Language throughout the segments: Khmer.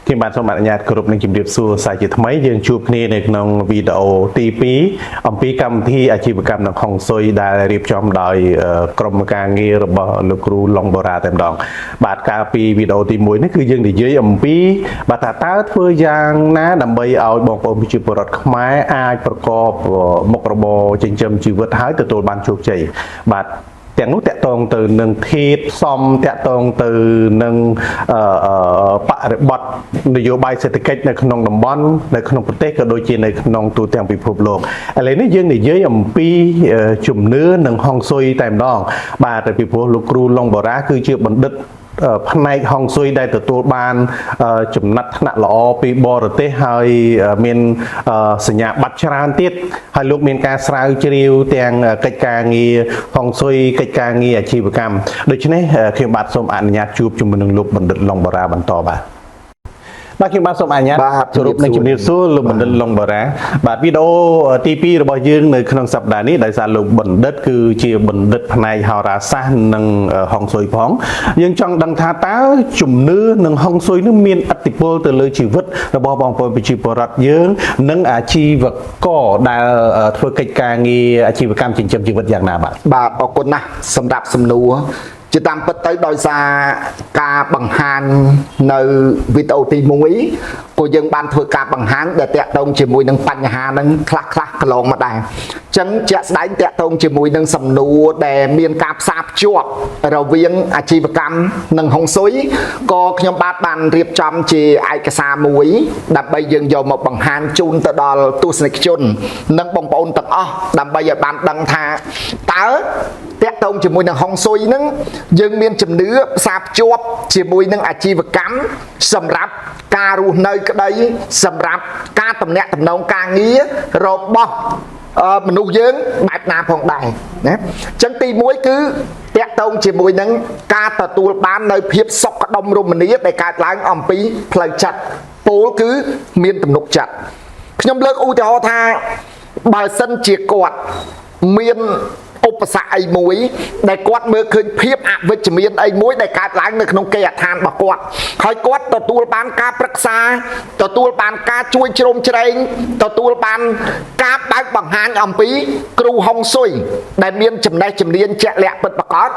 khi bạn xong bạn nhạt group nên chìm điệp xua xài chỉ mấy dương chụp kia này nông video TP ông pi cầm thiอาชีพកម្មនៅក្នុងស៊ុយដែលរៀបចំដោយក្រុមការងាររបស់លោកគ្រូឡុងបូរ៉ាតែម្ដងបាទការពីវីដេអូទី1នេះគឺយើងនិយាយអំពីបាទតើធ្វើយ៉ាងណាដើម្បីឲ្យបងប្អូនប្រជាពលរដ្ឋខ្មែរអាចប្រកបមុខរបរចិញ្ចឹមជីវិតហើយទទួលបានជោគជ័យបាទទាំងនោះតកតងទៅនឹងធាតុផ្សំតកតងទៅនឹងបរិបទនយោបាយសេដ្ឋកិច្ចនៅក្នុងតំបន់នៅក្នុងប្រទេសក៏ដូចជានៅក្នុងទូទាំងពិភពលោកឥឡូវនេះយើងនិយាយអំពីជំនឿនិងហុងស៊ុយតែម្ដងបាទពីព្រោះលោកគ្រូឡុងបូរ៉ាគឺជាបណ្ឌិតផ្នែកហុងស៊ុយដែលទទួលបានចំណាត់ថ្នាក់ល្អពីបរទេសហើយមានសញ្ញាបត្រច្រើនទៀតហើយលោកមានការស្រាវជ្រាវទាំងកិច្ចការងារហុងស៊ុយកិច្ចការងារអាជីវកម្មដូច្នេះខ្ញុំបាទសូមអនុញ្ញាតជួបជាមួយនឹងលោកបណ្ឌិតឡុងបូរ៉ាបន្តបាទខ្ញុំបាទសូមអនុញ្ញាតសរុបនឹងជំរាបសួរលោកបណ្ឌិតឡុងបូរ៉ាបាទវីដេអូទី2របស់យើងនៅក្នុងសប្តាហ៍នេះដោយសារលោកបណ្ឌិតគឺជាបណ្ឌិតផ្នែកហោរាសាស្ត្រនិងហុងស៊ុយផងយើងចង់ដឹងថាតើជំនឿនិងហុងស៊ុយនោះមានឥទ្ធិពលទៅលើជីវិតរបស់បងប្អូនប្រជាពលរដ្ឋយើងនិងអាជីវករដែលធ្វើកិច្ចការងារអាជីវកម្មចិញ្ចឹមជីវិតយ៉ាងណាបាទអរគុណណាស់សម្រាប់សំណួរជាតាមពិតទៅដោយសារការបង្ហាញនៅវីដេអូទី1ក៏យើងបានធ្វើការបង្ហាញដែលតាក់ទងជាមួយនឹងបញ្ហានឹងខ្លះកន្លងមកដែរអញ្ចឹងជាក់ស្ដែងតាក់ទងជាមួយនឹងសំណួរដែលមានការផ្សារភ្ជាប់រវាងអាជីវកម្មនិងហុងស៊ុយក៏ខ្ញុំបានរៀបចំជាឯកសារមួយដើម្បីយើងយកមកបង្ហាញជូនទៅដល់ទស្សនិកជននិងបងប្អូនទាំងអស់ដើម្បីឲ្យបានដឹងថាតើតាក់ទងជាមួយនឹងហុងស៊ុយហ្នឹងយើងមានជំនឿផ្សារភ្ជាប់ជាមួយនឹងអាជីវកម្មសម្រាប់ការរស់នៅក្តីសម្រាប់ការទំនាក់ទំនងការងាររបស់មនុស្សយើងបែបណាផងដែរណាអញ្ចឹងទី1គឺតាក់ទងជាមួយនឹងការទទួលបាននៅភាពសុខដុមរមនាដែលកើតឡើងអំពីផ្លូវចិត្តពោលគឺមានទំនុកចិត្តខ្ញុំលើកឧទាហរណ៍ថាបើសិនជាគាត់មានឧបសគ្គអីមួយដែលគាត់មើលឃើញភាពអវិជ្ជមានអីមួយដែលកើតឡើងនៅក្នុងគេដ្ឋានរបស់គាត់ហើយគាត់ទទួលបានការប្រឹក្សាទទួលបានការជួយជ្រោមជ្រែងទទួលបានការបើកបង្ហាញអំពីគ្រូហុងស៊ុយដែលមានចំណេះជំនាញជាក់លាក់ពិតប្រាកដ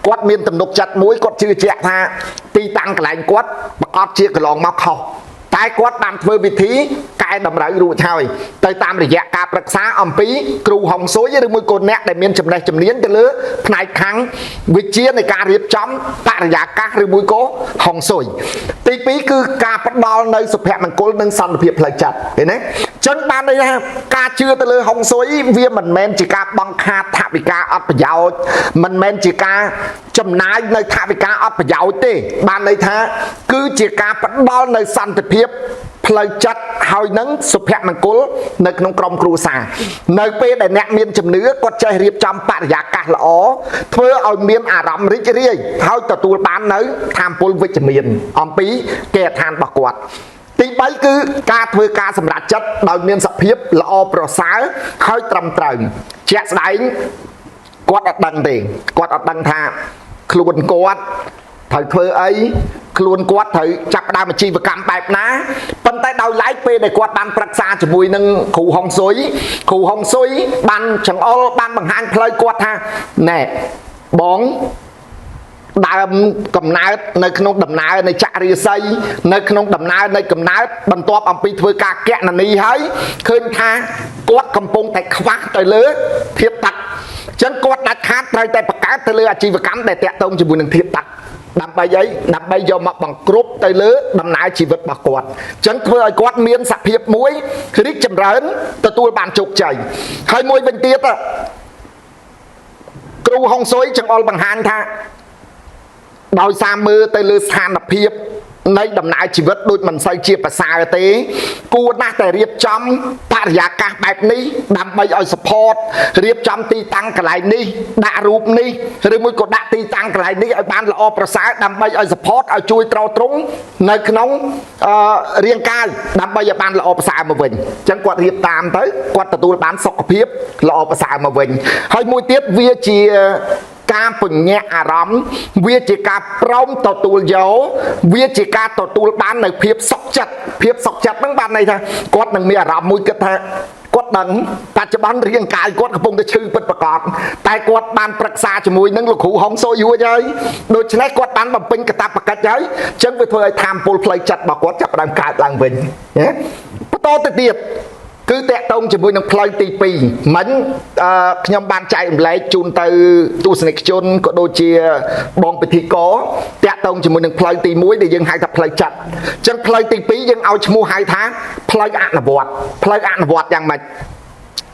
គាត់មានទំនុកចិត្តមួយគាត់ជឿជាក់ថាទីតាំងកន្លែងគាត់ប្រកបជាកន្លងមកខុសតែគាត់បានធ្វើវិធីកែតម្រូវរួចហើយទៅតាមរយៈការប្រឹក្សាអំពីគ្រូហុងស៊ុយឬមួយក៏អ្នកដែលមានចំណេះជំនាញទៅលើផ្នែកខាងវិជ្ជានៃការរៀបចំបរិយាកាសឬមួយក៏ហុងស៊ុយទី2គឺការផ្ដល់នៅសុភមង្គលនិងសន្តិភាពផ្លូវចិត្តឃើញទេចឹងបានន័យថាការជឿទៅលើហុងស៊ុយវាមិនមែនជាការបង្ខាតថវិកាអត់ប្រយោជន៍មិនមែនជាការចំណាយនៅថវិកាអត់ប្រយោជន៍ទេបានន័យថាគឺជាការផ្ដល់នៅសន្តិភាពផ្លូវចិត្តហើយនឹងសុភមង្គលនៅក្នុងក្រុមគ្រួសារនៅពេលដែលអ្នកមានជំនឿគាត់ចេះរៀបចំបរិយាកាសល្អធ្វើឲ្យមានអារម្មណ៍រីករាយហើយទទួលបាននៅថាមពលវិជ្ជមានអំពីគេដ្ឋានរបស់គាត់ទី3គឺការធ្វើការសម្រេចចិត្តដោយមានសភាពល្អប្រសើរហើយត្រឹមត្រូវជាក់ស្ដែងគាត់អត់ដឹងទេគាត់អត់ដឹងថាខ្លួនគាត់ត្រូវធ្វើអីខ្លួនគាត់ត្រូវចាប់ផ្ដើមអាជីវកម្មបែបណាប៉ុន្តែដោយឡែកពេលដែលគាត់បានប្រឹក្សាជាមួយនឹងគ្រូហុងស៊ុយបានចង្អុលបានបង្ហាញផ្លូវគាត់ថាណែបងដើមកំណើតនៅក្នុងដំណើរនៃចក្ររាសីនៅក្នុងដំណើរនៃកំណើតបន្ទាប់អំពីធ្វើការកណនីហើយឃើញថាគាត់កំពុងតែខ្វះទៅលើធាតុទឹកអញ្ចឹងគាត់ដាច់ខាតត្រូវតែបង្កើតទៅលើអាជីវកម្មដែលតាក់ទងជាមួយនឹងធាតុទឹកដើម្បីអីដើម្បីយកមកបង្គ្រប់ទៅលើដំណើរជីវិតរបស់គាត់អញ្ចឹងធ្វើឲ្យគាត់មានសភាពមួយរីកចម្រើនទទួលបានជោគជ័យហើយមួយវិញទៀតគ្រូហុងស៊ុយចង្អុលបង្ហាញថាដោយសារមើលទៅលើស្ថានភាពនៃដំណើរជីវិតដូចមិនសូវជាប្រសើរទេគួរណាស់តែរៀបចំបរិយាកាសបែបនេះដើម្បីឲ្យ support រៀបចំទីតាំងកន្លែងនេះដាក់រូបនេះឬមួយក៏ដាក់ទីតាំងកន្លែងនេះឲ្យបានល្អប្រសើរដើម្បីឲ្យ support ឲ្យជួយទ្រទ្រង់នៅក្នុងរាងកាយដើម្បីឲ្យបានល្អប្រសើរមកវិញអញ្ចឹងគាត់រៀបតាមទៅគាត់ទទួលបានសុខភាពល្អប្រសើរមកវិញហើយមួយទៀតវាជា ការពញ្ញាអារម្មណ៍វាជាការព្រមទទួលយកវាជាការទទួលបាននៅភាពសុខចិត្តហ្នឹងបានន័យថាគាត់នឹងមានអារម្មណ៍មួយគិតថាគាត់ដឹងបច្ចុប្បន្នរាងកាយគាត់កំពុងតែឈឺពិតប្រាកដតែគាត់បានប្រឹក្សាជាមួយនឹងលោកគ្រូហុងសូយួយហើយដូច្នេះគាត់បានបំពេញកាតព្វកិច្ចហើយអញ្ចឹងវាធ្វើឲ្យធម៌ពលផ្លូវចិត្តរបស់គាត់ចាប់ផ្ដើមកើតឡើងវិញណាបន្តទៅទៀតគឺតកតងជាមួយនឹងផ្លូវទី2មិញខ្ញុំបានចែករំលែកជូនទៅទស្សនិកជនក៏ដូចជាបងពិធីករតកតងជាមួយនឹងផ្លូវទី1ដែលយើងហៅថាផ្លូវចិត្តអញ្ចឹងផ្លូវទី2យើងឲ្យឈ្មោះហៅថាផ្លូវអនុវត្តយ៉ាងម៉េច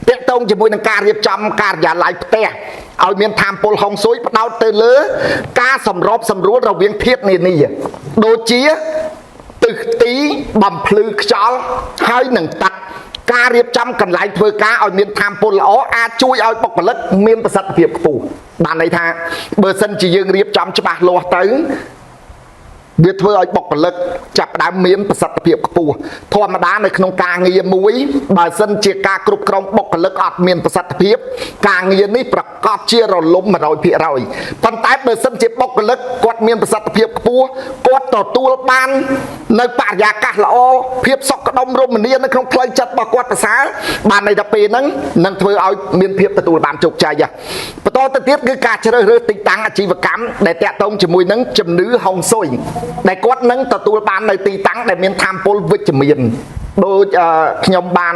តកតងជាមួយនឹងការរៀបចំការិយាល័យផ្ទះឲ្យមានធម៌ពលហុងស៊ុយផ្ដោតទៅលើការសម្របសម្រួលរវាងធាតុនានាដូចជាទិសទីបំភ្លឺខ្យល់ហើយនឹងទឹកការរៀបចំកន្លែងធ្វើការឲ្យមានធម៌ពលល្អអាចជួយឲ្យបុគ្គលិកមានប្រសិទ្ធភាពខ្ពស់បានន័យថាបើសិនជាយើងរៀបចំច្បាស់លាស់ទៅវាធ្វើឲ្យបុគ្គលិកចាប់ផ្ដើមមានប្រសិទ្ធភាពខ្ពស់ធម្មតានៅក្នុងការងារមួយបើសិនជាការគ្រប់គ្រងបុគ្គលិកអត់មានប្រសិទ្ធភាពការងារនេះប្រកាសជារលំ 100% ប៉ុន្តែបើសិនជាបុគ្គលិកគាត់មានប្រសិទ្ធភាពខ្ពស់គាត់ទទួលបាននៅបរិយាកាសល្អភាពសុខដុមរមនានៅក្នុងផ្លូវចិត្តរបស់គាត់ប្រសើរបានន័យថាពេលហ្នឹងនឹងធ្វើឲ្យមានភាពទទួលបានជោគជ័យបន្តទៅទៀតគឺការជ្រើសរើសទីតាំងអាជីវកម្មដែលតាក់ទងជាមួយនឹងជំនឿហុងស៊ុយដែលគាត់នឹងទទួលបាននៅទីតាំងដែលមានធម៌ពលវិជ្ជមានដូចខ្ញុំបាន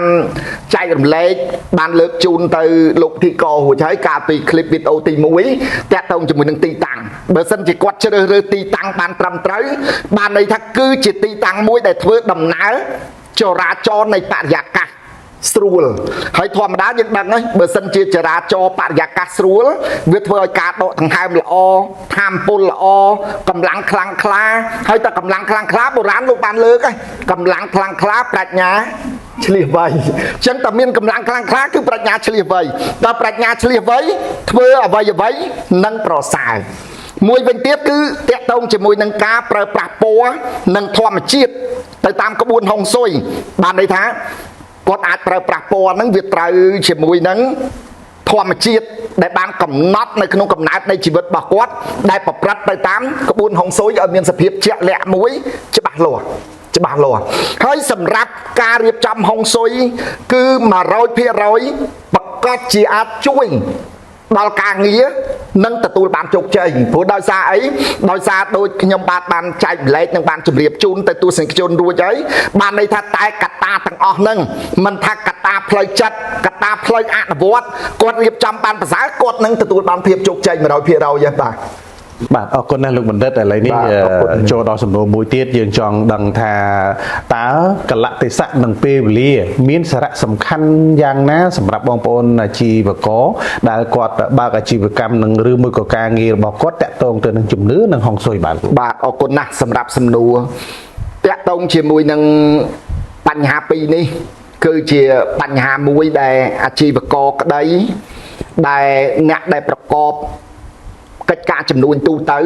ចែករំលែកបានលើកជូនទៅលោកធីករួចហើយកាលពីคลิปវីដេអូទី1តាក់ទងជាមួយនឹងទីតាំងបើសិនជាគាត់ជ្រើសរើសទីតាំងបានត្រឹមត្រូវបានន័យថាគឺជាទីតាំងមួយដែលធ្វើដំណើរចរាចរណ៍នៃបរិយាកាសស្រួលហើយធម្មតាយើងដឹងហើយបើសិនជាចរាចរណ៍បរិយាកាសស្រួលវាធ្វើឲ្យការដកដង្ហើមល្អធម៌ពលល្អកម្លាំងខ្លាំងក្លាហើយតែកម្លាំងខ្លាំងក្លាបុរាណលោកបានលើកហើយកម្លាំងខ្លាំងក្លាប្រាជ្ញាឆ្លៀសវៃអញ្ចឹងតែមានកម្លាំងខ្លាំងក្លាគឺប្រាជ្ញាឆ្លៀសវៃដល់ប្រាជ្ញាឆ្លៀសវៃធ្វើអ្វីនឹងប្រសើរមួយវិញទៀតគឺតាក់ទងជាមួយនឹងការប្រើប្រាស់ពណ៌និងធម្មជាតិទៅតាមក្បួនហុងស៊ុយបានន័យថាគាត់អាចប្រើប្រាស់ពណ៌ហ្នឹងវាត្រូវជាមួយនឹងធម្មជាតិដែលបានកំណត់នៅក្នុងកំណើតនៃជីវិតរបស់គាត់ដែលប្រព្រឹត្តទៅតាមក្បួនហុងស៊ុយឲ្យមានសភាពជាក់លាក់មួយច្បាស់លាស់ហើយសម្រាប់ការរៀបចំហុងស៊ុយគឺ 100% ប្រកាសជាអាចជួយដល់ការងារនឹងទទួលបានជោគជ័យព្រោះដោយសារអីដោយសារដូចខ្ញុំបានចែកម្លែកនិងបានជម្រាបជូនទៅទស្សនិកជនរួចហើយបានន័យថាតែកត្តាទាំងអស់ហ្នឹងមិនថាកត្តាផ្លូវចិត្តកត្តាផ្លូវអនុវត្តគាត់រៀបចំបានប្រសើរគាត់នឹងទទួលបានភាពជោគជ័យ 100% ហ្នឹងបាទបាទអរគុណណាស់លោកបណ្ឌិតឥឡូវនេះចូលដល់សំណួរមួយទៀតយើងចង់ដឹងថាតើកលៈទេសៈនិងពេលវេលាមានសារៈសំខាន់យ៉ាងណាសម្រាប់បងប្អូនអាជីវករដែលគាត់បើកអាជីវកម្មនឹងឬមួយក៏ការងាររបស់គាត់តាក់ទងទៅនឹងជំនឿនិងហុងស៊ុយបាទអរគុណណាស់សម្រាប់សំណួរតាក់ទងជាមួយនឹងបញ្ហាពីរនេះគឺជាបញ្ហាមួយដែលអាជីវករក្តីដែលអ្នកដែលប្រកបកិច្ចការចំនួនទូទៅ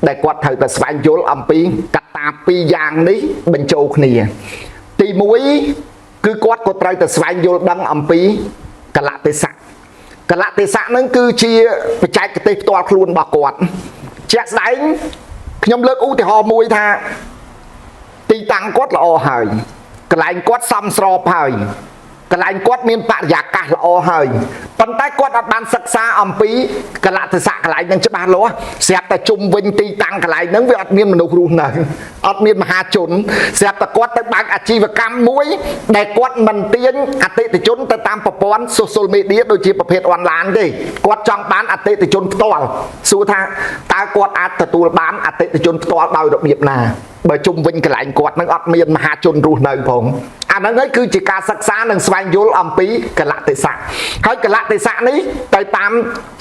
ដែលគាត់ត្រូវតែស្វែងយល់អំពីកត្តាពីរយ៉ាងនេះបញ្ចូលគ្នាទី1គឺគាត់ក៏ត្រូវតែស្វែងយល់ដឹងអំពីកលៈទេសៈហ្នឹងគឺជាបច្ចេកទេសផ្ទាល់ខ្លួនរបស់គាត់ជាក់ស្ដែងខ្ញុំលើកឧទាហរណ៍មួយថាទីតាំងគាត់ល្អហើយកន្លែងគាត់សមស្របហើយកន្លែងគាត់មានបរិយាកាសល្អហើយប៉ុន្តែគាត់អត់បានសិក្សាអំពីកលៈទេសៈកន្លែងហ្នឹងច្បាស់លាស់ស្រាប់តែជុំវិញទីតាំងកន្លែងហ្នឹងវាអត់មានមនុស្សរស់នៅអត់មានមហាជនស្រាប់តែគាត់ទៅបើកអាជីវកម្មមួយដែលគាត់មិនទាញអតិថិជនទៅតាមប្រព័ន្ធ social media ដូចជាប្រភេទអនឡាញទេគាត់ចង់បានអតិថិជនផ្ទាល់សួរថាតើគាត់អាចទទួលបានអតិថិជនផ្ទាល់ដោយរបៀបណាបើជុំវិញកន្លែងគាត់នឹងអត់មានមហាជនរស់នៅផងអាហ្នឹងហើយគឺជាការសិក្សានិងស្វែងយល់អំពីកលៈទេសៈហើយកលៈទេសៈនេះទៅតាម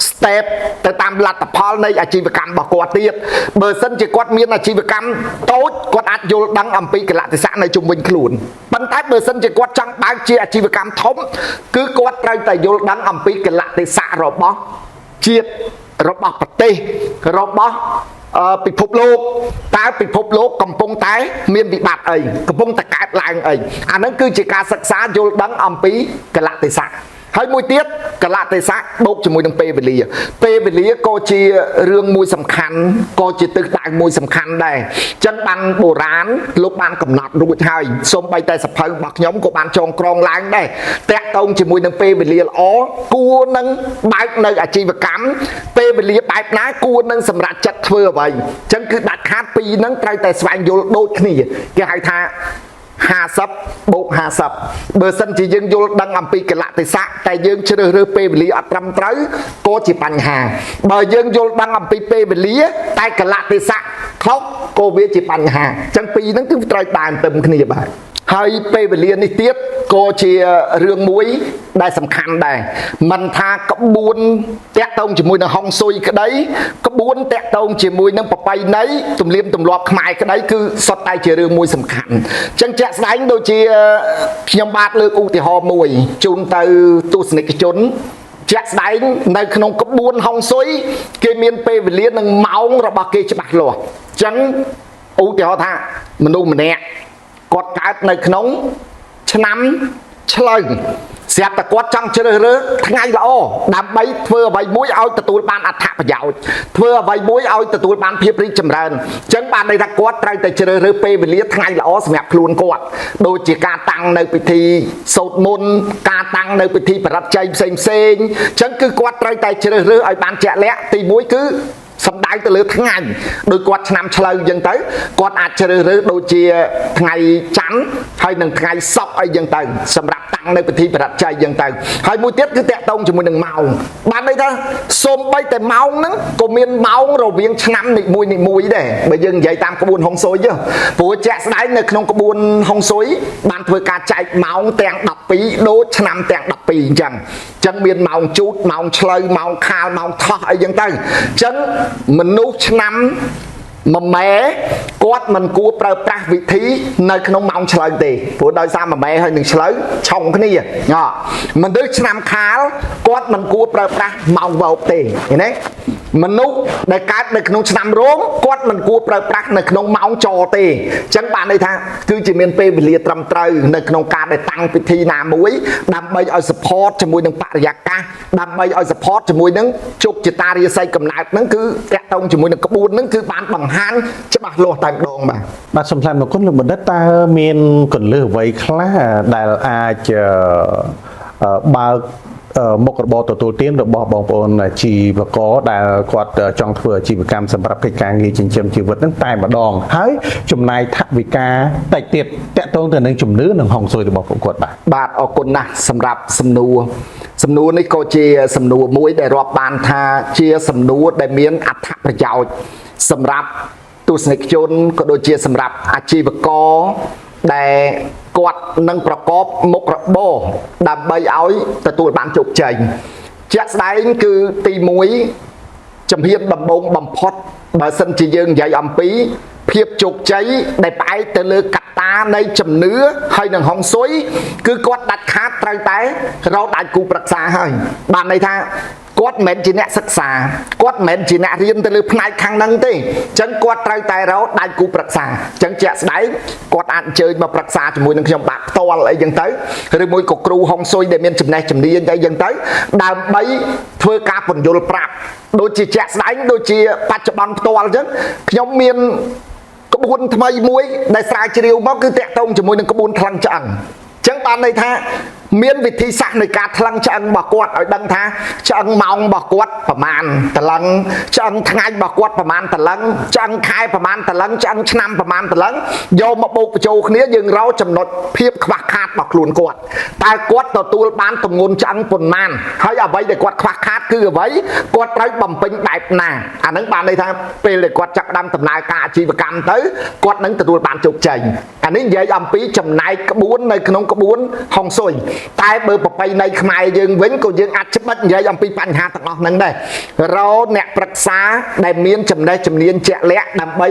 step ទៅតាមលទ្ធផលនៃអាជីវកម្មរបស់គាត់ទៀតបើសិនជាគាត់មានអាជីវកម្មតូចគាត់អាចយល់ដឹងអំពីកលៈទេសៈនៅជុំវិញខ្លួនប៉ុន្តែបើសិនជាគាត់ចង់បើកជាអាជីវកម្មធំគឺគាត់ត្រូវតែយល់ដឹងអំពីកលៈទេសៈរបស់ជាតិរបស់ប្រទេសរបស់ពិភពលោកតើពិភពលោកកំពុងតែមានវិបត្តិអីកំពុងតែកើតឡើងអីអាហ្នឹងគឺជាការសិក្សាយល់ដឹងអំពីកលៈទេសៈ ហើយមួយទៀតកលៈទេសៈបូកជាមួយនឹងពេលវេលាក៏ជារឿងមួយសំខាន់ក៏ជាទិសដៅមួយសំខាន់ដែរចឹងបានបុរាណលោកបានកំណត់រួចហើយសូម្បីតែសភៅរបស់ខ្ញុំក៏បានចងក្រងឡើងដែរតាក់ទងជាមួយនឹងពេលវេលាល្អគួរនឹងបើកនៅអាជីវកម្មពេលវេលាបែបណាគួរនឹងសម្រាប់ចិត្តធ្វើអ្វីចឹងគឺដាច់ខាតពីរហ្នឹងត្រូវតែស្វែងយល់ដូចគ្នាគេហៅថា50 បូក 50បើសិនជាយើងយល់ដឹងអំពីកលៈទេសៈតែយើងជ្រើសរើសពេលវេលាអត់ត្រឹមត្រូវក៏ជាបញ្ហាបើយើងយល់ដឹងអំពីពេលវេលាតែកលៈទេសៈខុសក៏វាជាបញ្ហាអញ្ចឹងពីរហ្នឹងគឺត្រូវតាមទៅគ្នាបាទហើយពេលវេលានេះទៀតក៏ជារឿងមួយដែលសំខាន់ដែរមិនថាក្បួនតាក់ទងជាមួយនឹងហុងស៊ុយក្តីក្បួនតាក់ទងជាមួយនឹងប្រពៃណីទំនៀមទម្លាប់ខ្មែរក្តីគឺសុទ្ធតែជារឿងមួយសំខាន់អញ្ចឹងជាក់ស្ដែងដូចជាខ្ញុំបាទលើកឧទាហរណ៍មួយជូនទៅទស្សនិកជនជាក់ស្ដែងនៅក្នុងក្បួនហុងស៊ុយគេមានពេលវេលានិងម៉ោងរបស់គេច្បាស់លាស់អញ្ចឹងឧទាហរណ៍ថាមនុស្សម្នាក់គាត់កើតនៅក្នុងឆ្នាំឆ្លូវស្រាប់តែគាត់ចង់ជ្រើសរើសថ្ងៃល្អដើម្បីធ្វើអ្វីមួយឲ្យទទួលបានអត្ថប្រយោជន៍ធ្វើអ្វីមួយឲ្យទទួលបានភាពរីកចម្រើនអញ្ចឹងបានន័យថាគាត់ត្រូវតែជ្រើសរើសពេលវេលាថ្ងៃល្អសម្រាប់ខ្លួនគាត់ដូចជាការតាំងនៅពិធីសូត្រមន្តការតាំងនៅពិធីបរិច្ឆេទផ្សេងអញ្ចឹងគឺគាត់ត្រូវតែជ្រើសរើសឲ្យបានជាក់លាក់ទី1គឺសំដៅទៅលើថ្ងៃដោយគាត់ឆ្នាំឆ្លូវអញ្ចឹងទៅគាត់អាចជ្រើសរើសដូចជាថ្ងៃច័ន្ទហើយនិងថ្ងៃសុក្រអីអញ្ចឹងទៅសម្រាប់តាំងនៅពិធីបរិច្ឆេទអញ្ចឹងទៅហើយមួយទៀតគឺតាក់ទងជាមួយនឹងម៉ោងបានន័យថាសូម្បីតែម៉ោងហ្នឹងក៏មានម៉ោងរវាងឆ្នាំនីមួយដែរបើយើងនិយាយតាមក្បួនហុងស៊ុយព្រោះជាក់ស្ដែងនៅក្នុងក្បួនហុងស៊ុយបានធ្វើការចែកម៉ោងទាំង12ដូចឆ្នាំទាំង12អញ្ចឹងមានម៉ោងជូតម៉ោងឆ្លូវម៉ោងខាលម៉ោងថោះអីអញ្ចឹងទៅអញ្ចឹងមនុស្សឆ្នាំមួយម៉ែគាត់មិនគួរប្រើប្រាស់វិធីនៅក្នុងម៉ោងឆ្លូវទេព្រោះដោយសារមួយម៉ែហើយនឹងឆ្លូវឆុងគ្នាមនុស្សឆ្នាំខាលគាត់មិនគួរប្រើប្រាស់ម៉ោងវោកទេឃើញទេមនុស្សដែលកើតនៅក្នុងឆ្នាំរោងគាត់មិនគួរប្រើប្រាស់នៅក្នុងម៉ោងចទេអញ្ចឹងបានន័យថាគឺជាមានពេលវេលាត្រឹមត្រូវនៅក្នុងការដែលតាំងពិធីណាមួយដើម្បីឲ្យ support ជាមួយនឹងបរិយាកាសដើម្បីឲ្យ support ជាមួយនឹងជោគជតារាសីកំណើតហ្នឹងគឺតាក់ទងជាមួយនឹងក្បួនហ្នឹងគឺបានបង្ហាញច្បាស់លាស់តែម្ដងបាទសំខាន់មកគុណលោកបណ្ឌិតតើមានកលឹះអ្វីខ្លះដែលអាចបើកមុខរបរទទួលទានរបស់បងប្អូនអាជីវករដែលគាត់ចង់ធ្វើអាជីវកម្មសម្រាប់កិច្ចការងារចិញ្ចឹមជីវិតហ្នឹងតែម្ដងហើយចំណាយថវិកាតិចទៀតតាក់ទងទៅនឹងជំនឿនិងហុងស៊ុយរបស់ពួកគាត់បាទអរគុណណាស់សម្រាប់សំណួរនេះក៏ជាសំណួរមួយដែលរាប់បានថាជាសំណួរដែលមានអត្ថប្រយោជន៍សម្រាប់ទស្សនិកជនក៏ដូចជាសម្រាប់អាជីវករដែលគាត់នឹងប្រកបមុខរបរដើម្បីឲ្យទទួលបានជោគជ័យជាក់ស្ដែងគឺទី1ជំហានដំបូងបំផុតបើសិនជាយើងនិយាយអំពីភាពជោគជ័យដែលផ្អែកទៅលើកត្តានៃជំនឿហើយនឹងហុងស៊ុយគឺគាត់ដាច់ខាតត្រូវតែរកដៃគូប្រឹក្សាហើយបានន័យថាគាត់មិនមែនជាអ្នកសិក្សាគាត់មិនមែនជាអ្នករៀនទៅលើផ្នែកខាងហ្នឹងទេអញ្ចឹងគាត់ត្រូវតែរកដៃគូប្រឹក្សាអញ្ចឹងជាក់ស្ដែងគាត់អាចអញ្ជើញមកប្រឹក្សាជាមួយនឹងខ្ញុំបាទផ្ទាល់អីចឹងទៅឬមួយក៏គ្រូហុងស៊ុយដែលមានចំណេះជំនាញអីចឹងទៅដើម្បីធ្វើការពន្យល់ប្រាប់ដូចជាជាក់ស្ដែងដូចជាបច្ចុប្បន្នផ្ទាល់អញ្ចឹងខ្ញុំមានក្បួនថ្មីមួយដែលស្រាវជ្រាវមកគឺតាក់ទងជាមួយនឹងក្បួនថ្លឹងឆ្អឹងអញ្ចឹងបានន័យថាមានវិធីសាស្ត្រនៃការថ្លឹងឆ្អឹងរបស់គាត់ឲ្យដឹងថាឆ្អឹងម៉ោងរបស់គាត់ប្រមាណតឡឹងឆ្អឹងថ្ងៃរបស់គាត់ប្រមាណតឡឹងឆ្អឹងខែប្រមាណតឡឹងឆ្អឹងឆ្នាំប្រមាណតឡឹងយកមកបូកបញ្ចូលគ្នាយើងរកចំណុចភាពខ្វះខាតរបស់ខ្លួនគាត់តើគាត់ទទួលបានទម្ងន់ឆ្អឹងប៉ុន្មានហើយអ្វីដែលគាត់ខ្វះខាតគឺអ្វីគាត់ត្រូវបំពេញបែបណាអាហ្នឹងបានន័យថាពេលដែលគាត់ចាប់ផ្ដើមដំណើរការអាជីវកម្មទៅគាត់នឹងទទួលបានជោគជ័យអានេះនិយាយអំពីចំណែកក្បួននៅក្នុងក្បួនហុងស៊ុយតែបើប្រពៃណីខ្មែរយើងវិញក៏យើងអាចច្បិតនិយាយអំពីបញ្ហាទាំងអស់ហ្នឹងដែររកអ្នកប្រឹក្សាដែលមានចំណេះជំនាញជាក់លាក់ដើម្បី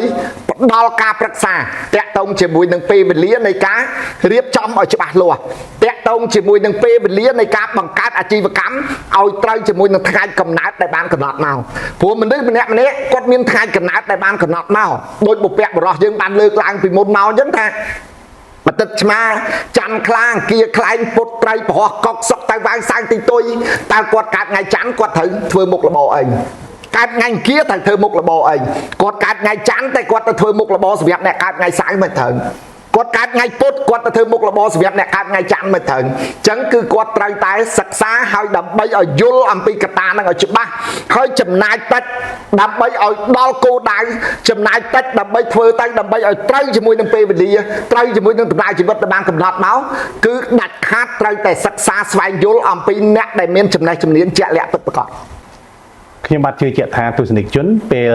ផ្ដល់ការប្រឹក្សាតាក់ទងជាមួយនឹងពេលវេលានៃការរៀបចំឲ្យច្បាស់លាស់តាក់ទងជាមួយនឹងពេលវេលានៃការបង្កើតអាជីវកម្មឲ្យត្រូវជាមួយនឹងថ្ងៃកំណើតដែលបានកំណត់មកព្រោះមនុស្សម្នាក់គាត់មានថ្ងៃកំណើតដែលបានកំណត់មកដោយបុព្វបុរសយើងបានលើកឡើងពីមុនមកអញ្ចឹងថាប្រ តិតឆ្មាច័ន្ទខ្លាំងគៀខ្លែងពុតត្រីប្រហោះកុកសុកទៅវាយសាងទីទុយតើគាត់កើតថ្ងៃច័ន្ទគាត់ត្រូវធ្វើមុខរបរអីកើតថ្ងៃគៀត្រូវធ្វើមុខរបរអីគាត់កើតថ្ងៃច័ន្ទតែគាត់ទៅធ្វើមុខរបរសម្រាប់អ្នកកើតថ្ងៃសៅរ៍មិនត្រូវគាត់កើតថ្ងៃពុធគាត់ទៅធ្វើមុខរបរសម្រាប់អ្នកកើតថ្ងៃច័ន្ទមិនត្រូវអញ្ចឹងគឺគាត់ត្រូវតែសិក្សាហើយដើម្បីឲ្យយល់អំពីកត្តាហ្នឹងឲ្យច្បាស់ហើយចំណាយតិចដើម្បីឲ្យដល់គោលដៅចំណាយតិចដើម្បីធ្វើទៅដើម្បីឲ្យត្រូវជាមួយនឹងពេលវេលាត្រូវជាមួយនឹងដំណើរជីវិតដែលបានកំណត់មកគឺដាច់ខាតត្រូវតែសិក្សាស្វែងយល់អំពីអ្នកដែលមានចំណេះជំនាញជាក់លាក់ពិតប្រាកដខ្ញុំបាទជឿជាក់ថាទស្សនិកជនពេល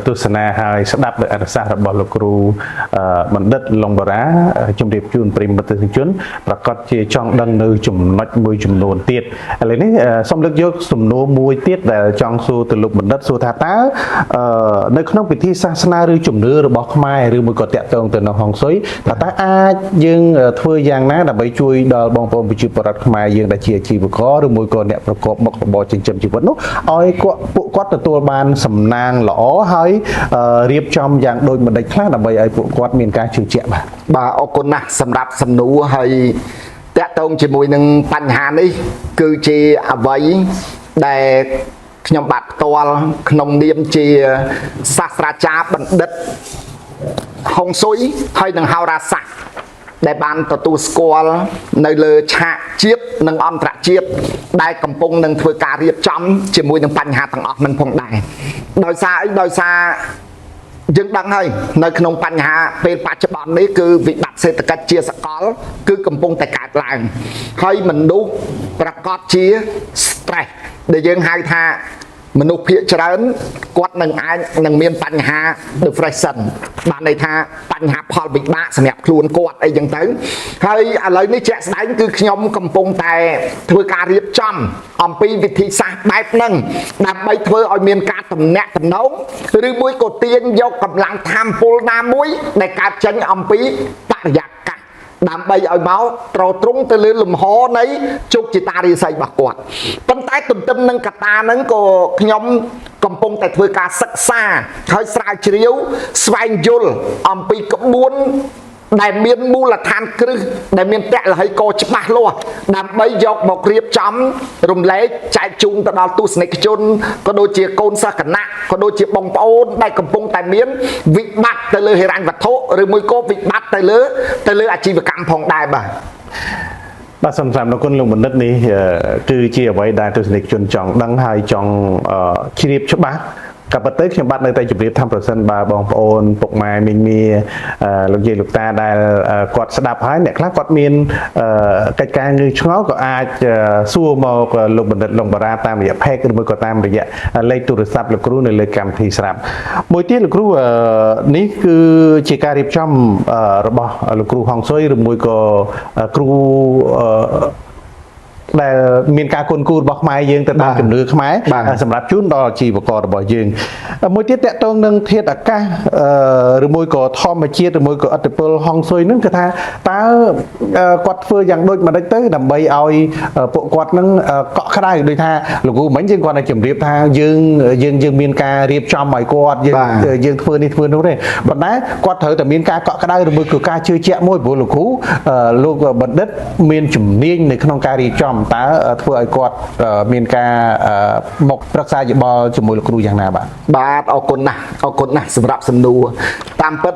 ទស្សនាហើយស្ដាប់ដោយអត្ថសាស្ត្ររបស់លោកគ្រូបណ្ឌិតឡុងបូរ៉ាជំរាបជូនប្រិយមិត្តទស្សនិកជនប្រកាសជាចង់ដឹងនៅចំណុចមួយចំនួនទៀតឥឡូវនេះសូមលើកយកសំណួរមួយទៀតដែលចង់សួរទៅលោកបណ្ឌិតសួរថាតើនៅក្នុងពិធីសាសនាឬជំនឿរបស់ខ្មែរឬមួយក៏តាក់ទងទៅនឹងហុងស៊ុយតើអាចយើងធ្វើយ៉ាងណាដើម្បីជួយដល់បងប្អូនប្រជាពលរដ្ឋខ្មែរយើងដែលជាអាជីវករឬមួយក៏អ្នកប្រកបមុខរបរចិញ្ចឹមជីវិតនោះឲ្យពួកគាត់ទទួលបានសំណាងល្អហើយរៀបចំយ៉ាងដូចម្ដេចខ្លះដើម្បីឲ្យពួកគាត់មានការជឿជាក់បាទអរគុណណាស់សម្រាប់សំណួរហើយតាក់ទងជាមួយនឹងបញ្ហានេះគឺជាអ្វីដែលខ្ញុំបាទផ្ទាល់ក្នុងនាមជាសាស្ត្រាចារ្យបណ្ឌិតហុងស៊ុយហើយនឹងហោរាសាស្ត្រដែលបានទទួលស្គាល់នៅលើឆាកជាតិនិងអន្តរជាតិដែលកំពុងនឹងធ្វើការរៀបចំជាមួយនឹងបញ្ហាទាំងអស់នឹងផងដែរដោយសារអីដោយសារយើងដឹងហើយនៅក្នុងបញ្ហាពេលបច្ចុប្បន្ននេះគឺវិបត្តិសេដ្ឋកិច្ចជាសកលគឺកំពុងតែកើតឡើងហើយមនុស្សប្រកបជា stress ដែលយើងហៅថាមនុស្សភាគច្រើនគាត់នឹងមានបញ្ហា depression បានន័យថាបញ្ហាផលវិបាកសម្រាប់ខ្លួនគាត់អីចឹងទៅហើយឥឡូវនេះជាក់ស្ដែងគឺខ្ញុំកំពុងតែធ្វើការរៀបចំអំពីវិធីសាស្ត្របែបហ្នឹងដើម្បីធ្វើឲ្យមានការទំនាក់ទំនងឬមួយក៏ទាញយកកម្លាំងថាមពលណាមួយដែលកើតចេញអំពីបរិយាកាសដើម្បីឲ្យមកត្រត្រង់ទៅលើលំហនៃជោគជតារាសីរបស់គាត់ប៉ុន្តែទន្ទឹមនឹងកត្តាហ្នឹងក៏ខ្ញុំកំពុងតែធ្វើការសិក្សាហើយស្រាវជ្រាវស្វែងយល់អំពីក្បួនដែលមានមូលដ្ឋានគ្រឹះដែលមានតលហីកច្បាស់លាស់ដើម្បីយកមករៀបចំរំលែកចែកជូនទៅដល់ទស្សនិកជនក៏ដូចជាកូនសិស្សគណៈក៏ដូចជាបងប្អូនដែលកំពុងតែមានវិបត្តិទៅលើហិរញ្ញវត្ថុឬមួយក៏វិបត្តិទៅលើអាជីវកម្មផងដែរបាទសូមសម្រាប់លោកគុណលោកបណ្ឌិតនេះគឺជាអ្វីដែលទស្សនិកជនចង់ដឹងហើយចង់ជ្រាបច្បាស់ក៏ប៉ុន្តែខ្ញុំបាទនៅតែជម្រាបថាប្រសិនបើបងប្អូនពុកម៉ែមីងមាលោកយាយលោកតាដែលគាត់ស្ដាប់ហើយអ្នកខ្លះគាត់មានកិច្ចការងឿឆ្ងល់ក៏អាចសួរមកលោកបណ្ឌិតឡុងបូរ៉ាតាមរយៈ page ឬមួយក៏តាមរយៈលេខទូរស័ព្ទលោកគ្រូនៅលើកម្មវិធីស្រាប់មួយទៀតលោកគ្រូនេះគឺជាការរៀបចំរបស់លោកគ្រូហុងស៊ុយឬមួយក៏គ្រូដែលមានការគុណគូរបស់ខ្មែរយើងទៅតាមជំនឿខ្មែរសម្រាប់ជូនដល់ជីវកររបស់យើងមួយទៀតតកតងនឹងធាតុអាកាសឬមួយក៏ធម្មជាតិឬមួយក៏ឥទ្ធិពលហុងស៊ុយហ្នឹងគឺថាតើគាត់ធ្វើយ៉ាងដូចម្ដេចទៅដើម្បីឲ្យពួកគាត់នឹងកក់ក្ដៅដូចថាលោកគ្រូមិញយើងគាត់តែជម្រាបថាយើងមានការរៀបចំឲ្យគាត់យើងធ្វើនេះធ្វើនោះទេប៉ុន្តែគាត់ត្រូវតែមានការកក់ក្ដៅឬមួយក៏ការជឿជាក់មួយព្រោះលោកគ្រូលោកបណ្ឌិតមានជំនាញនៅក្នុងការរៀបចំតើធ្វើឲ្យគាត់មានការមកប្រឹក្សាយោបល់ជាមួយលោកគ្រូយ៉ាងណាបាទអរគុណណាស់សម្រាប់សំណួរតាមពិត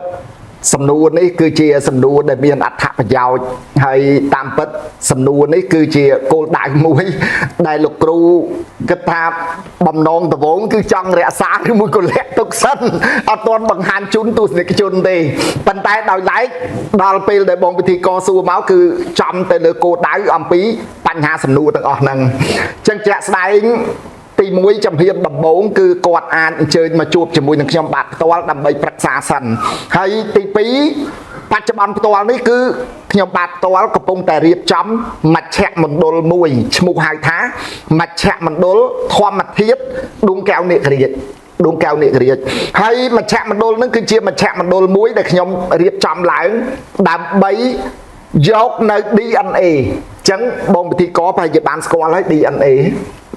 សំណួរនេះគឺជាសំណួរដែលមានអត្ថប្រយោជន៍ហើយតាមពិតសំណួរនេះគឺជាគោលដៅមួយដែលលោកគ្រូគិតថាបំណងដំបូងគឺចង់រក្សាឬមួយក៏លាក់ទុកសិនអត់ទាន់បង្ហាញជូនទស្សនិកជនទេប៉ុន្តែដោយឡែកដល់ពេលដែលបងពិធីកសួរមកគឺចំទៅលើគោលដៅអំពីបញ្ហាសំណួរទាំងអស់ហ្នឹងអញ្ចឹងជាក់ស្ដែងទី1ចំហៀនដំបូងគឺគាត់អាចអញ្ជើញមកជួបជាមួយនឹងខ្ញុំបាទផ្ទាល់ដើម្បីប្រឹក្សាសិនហើយទី2បច្ចុប្បន្នផ្ទាល់នេះគឺខ្ញុំបាទផ្ទាល់កំពុងតែរៀបចំមជ្ឈមណ្ឌលមួយឈ្មោះហៅថាមជ្ឈមណ្ឌលធម្មធាតុដួងកែវនាគរាជហើយមជ្ឈមណ្ឌលនឹងគឺជាមជ្ឈមណ្ឌលមួយដែលខ្ញុំរៀបចំឡើងដើម្បីយកនៅ DNA អញ្ចឹងបងពិធីកប្រហែលជាបានស្គាល់ហើយ DNA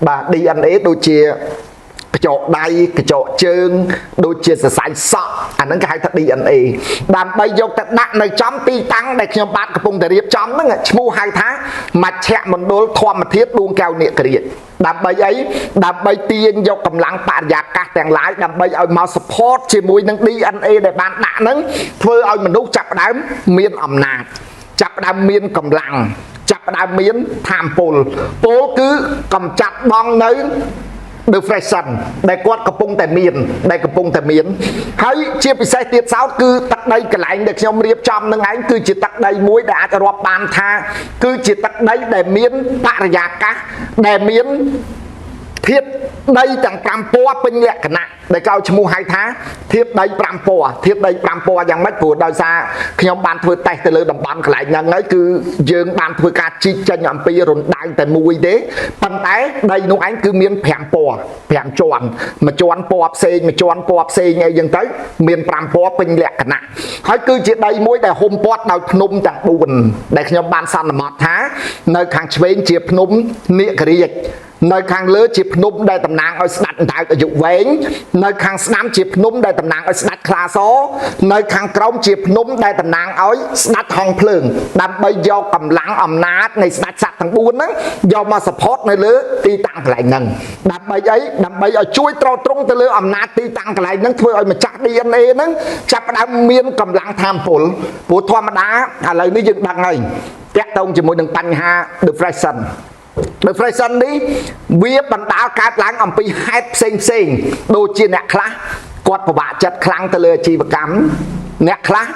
បាទ DNA ដូចជា កញ្ចក់ដៃកញ្ចក់ជើងដូចជាសរសៃសក់អាហ្នឹងគេហៅថា DNA ដើម្បីយកទៅដាក់នៅចំទីតាំងដែលខ្ញុំបាទកំពុងតែរៀបចំហ្នឹងឈ្មោះហៅថាមជ្ឈមណ្ឌលធម្មធាតុដួងកែវនាគរាជដើម្បីអីដើម្បីទាញយកកម្លាំងបរិយាកាសទាំងឡាយដើម្បីឲ្យមក support ជាមួយនឹង DNA ដែលបានដាក់ហ្នឹងធ្វើឲ្យមនុស្សចាប់ផ្ដើមមានអំណាចចាប់ផ្ដើមមានកម្លាំងចាប់ផ្ដើមមានថាមពលពលគឺកម្ចាត់បងនៅ depression ដែលគាត់កំពុងតែមានហើយជាពិសេសទៀតសោតគឺទឹកដីកន្លែងដែលខ្ញុំរៀបចំនឹងឯងគឺជាទឹកដីមួយដែលអាចរាប់បានថាគឺជាទឹកដីដែលមានបរិយាកាសដែលមានធាតុដីទាំង5ពណ៌ពេញលក្ខណៈដែលគេឲ្យឈ្មោះហៅថាធាតុដី5ពណ៌យ៉ាងម៉េចព្រោះដោយសារខ្ញុំបានធ្វើតេស្តទៅលើតំបន់កន្លែងហ្នឹងហើយគឺយើងបានធ្វើការជីកចេញអំពីរណ្ដៅតែមួយទេប៉ុន្តែដីនោះឯងគឺមាន5ពណ៌5ជាន់មួយជាន់ពណ៌ផ្សេងមួយជាន់ពណ៌ផ្សេងអីចឹងទៅមាន5ពណ៌ពេញលក្ខណៈហើយគឺជាដីមួយដែលហ៊ុំព័ទ្ធដោយភ្នំទាំង4ដែលខ្ញុំបានសន្មតថានៅខាងឆ្វេងជាភ្នំនាគរាជនៅខាងលើជាភ្នំដែលតំណាងឲ្យស្ដេចអណ្ដើកអាយុវែងនៅខាងស្ដាំជាភ្នំដែលតំណាងឲ្យស្ដេចខ្លាសនៅខាងក្រោមជាភ្នំដែលតំណាងឲ្យស្ដេចហង្សភ្លើងដើម្បីយកកម្លាំងអំណាចនៃស្ដេចសត្វទាំង4ហ្នឹងយកមក support នៅលើទីតាំងកន្លែងហ្នឹងដើម្បីអីដើម្បីឲ្យជួយទ្រទ្រង់ទៅលើអំណាចទីតាំងកន្លែងហ្នឹងធ្វើឲ្យម្ចាស់ DNA ហ្នឹងចាប់ផ្ដើមមានកម្លាំងថាមពលព្រោះធម្មតាឥឡូវនេះយើងដឹងហើយតាក់ទងជាមួយនឹងបញ្ហា depression នេះវាបណ្ដាលកើតឡើងអំពីហេតុផ្សេងដូចជាអ្នកខ្លះគាត់ពិបាកចិត្តខ្លាំងទៅលើអាជីវកម្មអ្នកខ្លះ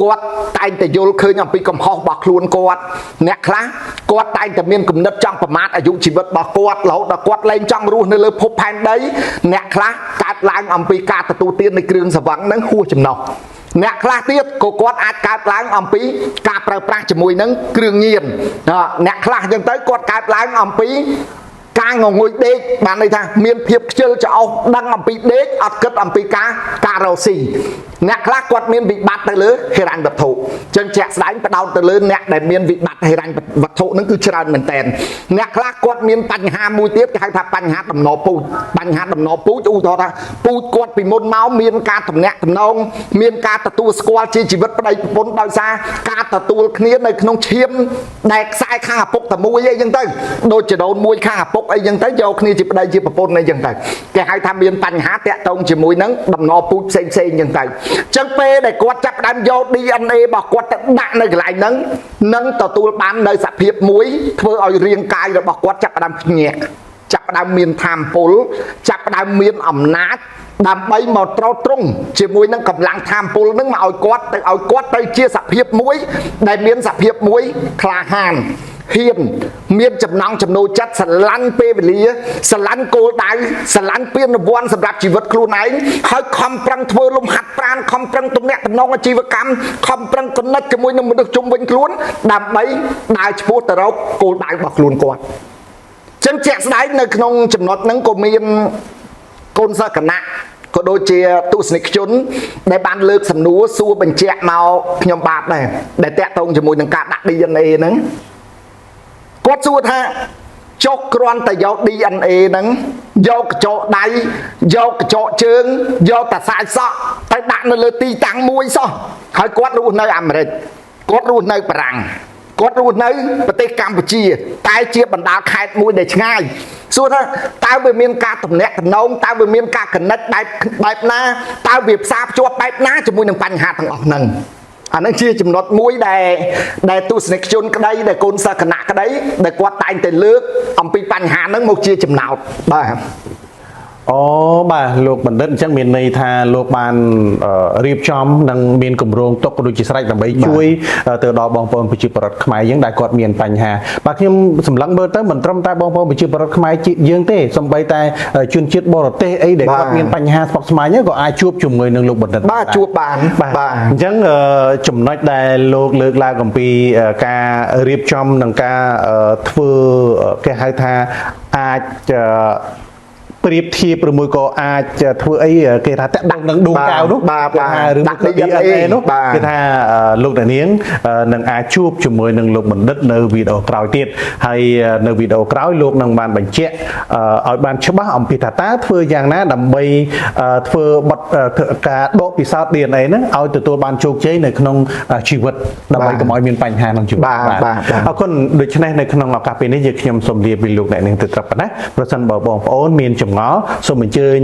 គាត់តែងតែយល់ឃើញអំពីកំហុសរបស់ខ្លួនគាត់អ្នកខ្លះគាត់តែងតែមានគំនិតចង់ប្រមាថអាយុជីវិតរបស់គាត់រហូតដល់គាត់លែងចង់រស់នៅលើភពផែនដីអ្នកខ្លះកើតឡើងអំពីការទទួលទាននៃគ្រឿងសង្វឹងហ្នឹងហួសចំណុះអ្នកខ្លះទៀតក៏គាត់អាចកើតឡើងអំពីការប្រើប្រាស់ជាមួយនឹងគ្រឿងញៀនអ្នកខ្លះអញ្ចឹងទៅគាត់កើតឡើងអំពីការងងុយដេកបានន័យថាមានភាពខ្ជិលច្រអូសដឹងអំពីដេកអត់គិតអំពីការរកស៊ីអ្នកខ្លះគាត់មានវិបត្តិទៅលើហិរញ្ញវត្ថុចឹងជាក់ស្ដែងផ្ដោតទៅលើអ្នកដែលមានវិបត្តិហិរញ្ញវត្ថុហ្នឹងគឺច្រើនមែនតើអ្នកខ្លះគាត់មានបញ្ហាមួយទៀតគេហៅថាបញ្ហាដំណពូជឧទាហរណ៍ថាពូជគាត់ពីមុនមកមានការទំនាក់ទំនងមានការទទួលស្គាល់ជាជីវិតប្តីប្រពន្ធដោយសារការទទួលគ្នានៅក្នុងឈាមដែលខ្សែខាងឪពុកតែមួយអីចឹងទៅដូចចដូនមួយខាងឪពុកអីចឹងទៅយកគ្នាជាប្តីជាប្រពន្ធអីចឹងទៅគេហៅថាមានបញ្ហាតាក់ទងជាមួយនឹងដំណពូជផ្សេងចឹងទៅចឹងពេលដែលគាត់ចាប់ផ្ដើមយក DNA របស់គាត់ទៅដាក់នៅកន្លែងហ្នឹងនឹងទទួលបាននៅសភាពមួយធ្វើឲ្យរាងកាយរបស់គាត់ចាប់ផ្ដើមភ្ញាក់ចាប់ផ្ដើមមានថាមពលចាប់ផ្ដើមមានអំណាចដើម្បីមកត្រោតត្រង់ជាមួយនឹងកម្លាំងថាមពលហ្នឹងមកឲ្យគាត់ទៅជាសភាពមួយដែលមានសភាពមួយក្លាហានហ៊ានមានចំណង់ចំណូលចិត្តស្រឡាញ់ពេលវេលាស្រឡាញ់គោលដៅស្រឡាញ់ពានរង្វាន់សម្រាប់ជីវិតខ្លួនឯងហើយខំប្រឹងធ្វើលំហាត់ប្រាណខំប្រឹងទំនាក់ទំនងអាជីវកម្មខំប្រឹងគណិតជាមួយនឹងមនុស្សជុំវិញខ្លួនដើម្បីដើរឆ្ពោះទៅរកគោលដៅរបស់ខ្លួនគាត់ចឹងជាក់ស្ដែងនៅក្នុងចំណុចហ្នឹងក៏មានកូនសិស្សគណៈក៏ដូចជាទស្សនិកជនដែលបានលើកសំណួរសួរបញ្ជាក់មកខ្ញុំបាទដែរដែលតាក់ទងជាមួយនឹងការដាក់ DNA ហ្នឹងគាត់សួរថាចុះគ្រាន់តែយក DNA ហ្នឹងយកកញ្ចក់ដៃយកកញ្ចក់ជើងយកតាសាយសក់ទៅដាក់នៅលើទីតាំងមួយសោះហើយគាត់រស់នៅអាមេរិកគាត់រស់នៅបារាំងគាត់រស់នៅប្រទេសកម្ពុជាតែជាបណ្ដាខេត្តមួយដែលឆ្ងាយសួរថាតើវាមានការទំនាក់ទំនងតើវាមានការកណិតបែបណាតើវាផ្សារភ្ជាប់បែបណាជាមួយនឹងបញ្ហាទាំងអស់ហ្នឹងអានឹងជាចំណុចមួយដែលទស្សនិកជនក្តីដែលកូនសិស្សគណៈក្តីដែលគាត់តែងតែលើកអំពីបញ្ហាហ្នឹងមកជាចំណោទបាទ អូបាទលោកបណ្ឌិតអញ្ចឹងមានន័យថាលោកបានរៀបចំនិងមានគម្រោងទុកដូចជាស្រេចដើម្បីជួយទៅដល់បងប្អូនប្រជាពលរដ្ឋខ្មែរយើងដែលគាត់មានបញ្ហាបាទខ្ញុំសម្លឹងមើលទៅមិនត្រឹមតែបងប្អូនប្រជាពលរដ្ឋខ្មែរយើងទេសូម្បីតែជនជាតិបរទេសអីដែលគាត់មានបញ្ហាស្មុគស្មាញក៏អាចជួបជាមួយនឹងលោកបណ្ឌិតបាទជួបបានបាទអញ្ចឹងចំណុចដែលលោកលើកឡើងអំពីការរៀបចំនិងការធ្វើគេហៅថាអាចព ប្រៀបធៀបឬមួយក៏អាចធ្វើអីគេថាតាក់ទងនឹងដួងកៅនោះគេថាឬមួយក៏ DNA នោះគេថាលោកតានាងនឹងអាចជួបជាមួយនឹងលោកបណ្ឌិតនៅវីដេអូក្រោយទៀតហើយនៅវីដេអូក្រោយលោកនឹងបានបញ្ជាក់ឲ្យបានច្បាស់អំពីថាតើធ្វើយ៉ាងណាដើម្បីធ្វើបទការដកពិសោធន៍ DNA ហ្នឹងឲ្យទទួលបានជោគជ័យនៅក្នុងជីវិតដើម្បីកុំឲ្យមានបញ្ហាក្នុងជីវិតអរគុណដូច្នេះនៅក្នុងឱកាសពេលនេះយើងខ្ញុំសូមលាពីលោកអ្នកនាងទៅត្រឹមប៉ុណ្ណាប្រសិនបើបងប្អូនមានចម្ងល់សូមអញ្ជើញ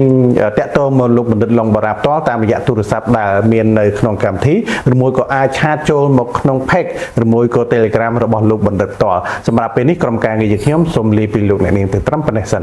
តាក់ទងមកលោកបណ្ឌិតឡុងបារ៉ាផ្ទាល់តាមរយៈទូរស័ព្ទដែលមាននៅក្នុងកម្មវិធីឬមួយក៏អាចឆាតចូលមកក្នុង page ឬមួយក៏ Telegram របស់លោកបណ្ឌិតផ្ទាល់សម្រាប់ពេលនេះក្រុមការងារយើងខ្ញុំសូមលាពីលោកអ្នកនាងទៅត្រឹមប៉ុណ្ណេះសិន